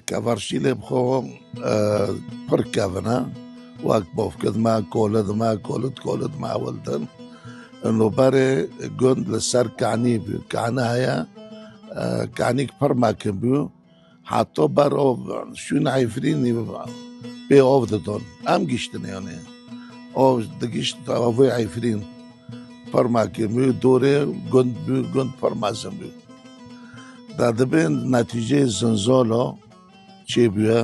كفرشيلي بخو بركبنا واقبوف كد ما كولد ما ولدن انه بري جند لسر كعني بيو كعنايا كعنيك برما كبيو حتى بر شون عيفريني بي اوف دون ام جيشتن يعني او دقيشت او عيفرين برما كبيو دوري جند برما زنبيو دا دبين نتيجة زنزولو چی بیه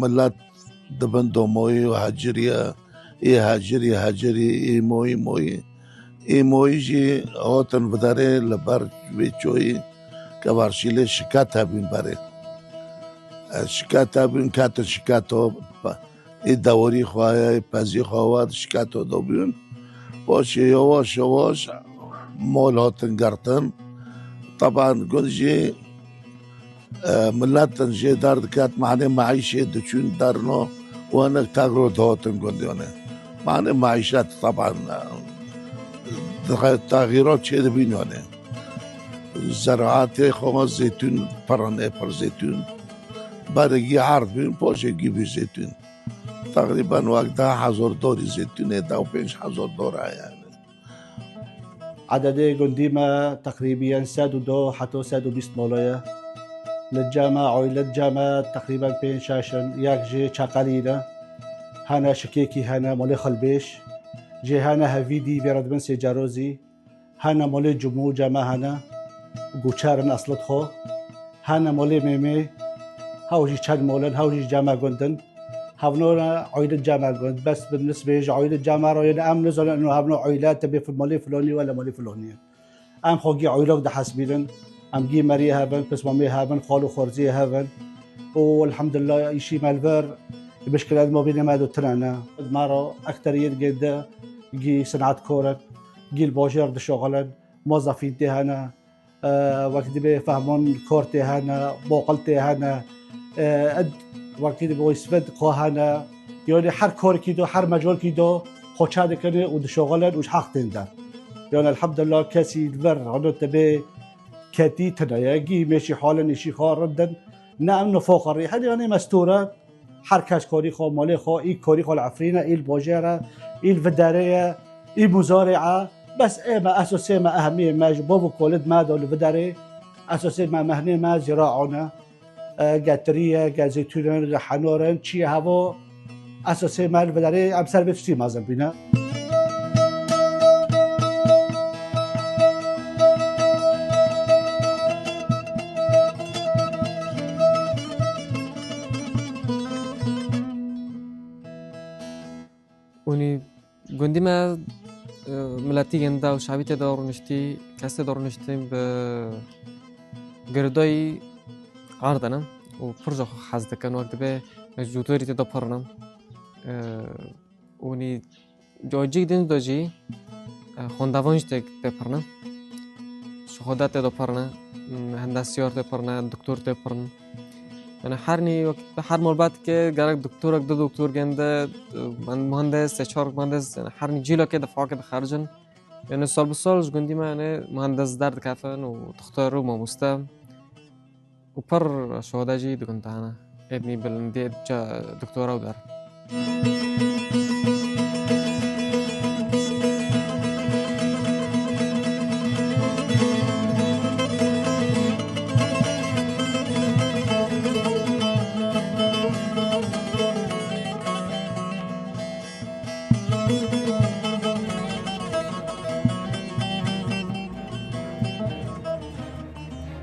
ملت دبن دوموی و هجریه هجری موی جی آتن بداره لبر ویچوی که ورشیله شکات هبین بره شکات هبین کات شکاتو دوری خواه پزی خواه شکاتو دو بیون باشه یواش مول هاتن گرتن طبعا قل جی ملاتن جي دار كات معني معيشة دچون دارنو وانا تاغرو دوتن قنديونه معني معيشات طبعا تغييرات شيء بينونه زراعات خمس زيتون برانه پر زيتون برگی عرض بين بوشه جيبي زيتون تقريبا وقتها $1000 زيتون ده $5000 يعني عدد قنديمة تقريبا $102 حتى $120 للجامعة عائلة الجامعة تقريبا بين شاشن ياك جي شاقالينا هانا شكيكي هانا مولي خلبيش جي هانا هفيدي بيرد بن سيجاروزي هانا مولي جمو جامعة هانا قوشارن أصلت خو هانا مولي ميمي هاوجي تشاد مولن هاوجي جامعة قندن هاونونا عائلة الجامعة قند بس بالنسبة لي عائلة الجامعة روينا أم نزل إنه هاونو عائلات تبي في مولي فلاني ولا مولي فلانية أم خوجي عائلة ده حسبيلن ام جي ماري هافن بس مامي هافن خالو خورزي هافن والحمد لله يشي مالفر المشكلة ما بين ما دو ترانا مارو أكترية جدا جي صناعة كورة جي الباجر دو شغلن موظفين تهانا وقت بي فهمون كور تهانا بوقل تهانا وقت بي يسفد قوهانا يعني حر كور كيدو حر مجال كيدو خوشاد كنه ودو شغلن وش حق تندر يعني الحمد لله كاسي الفر عنو تبي كاتي تناياجي ماشي حالا نشي خار ردن نعم نفوق الريح يعني مستورة حركاش كوري خو مالي خو اي كوري خو العفرينة اي البوجيرة اي الفدارية اي مزارعة بس اي ما اساسي ما اهمية ما جبوبو كولد ما دول الفداري اساسي ما مهني ما زراعنا قاترية قازيتونة رحانورن شي هاو اساسي ما الفداري ام سربت شتي ما زنبينا وني قندي ما ملاتي جندا وشعبيتي دور نشتي كاسة دور نشتي بقردوي عرضنا وبرجع حازد كان وقت به جوتوري تدبرنا وني جوجي دين دوجي خوندوانج تدبرنا شهادات تدبرنا هندسيار تدبرنا دكتور تدبرنا أنا حرني وقت حر مربات که گرگ دکتر دو دکتر گنده من مهندس چهار مهندس أنا حرني جيلا كده فوق كده خارجن يعني سال بسال جندي ما أنا مهندس درد كافن وتختاروا ما مستم وبر شهادة جي دكتور أنا ابني بالندي دكتوراه ودار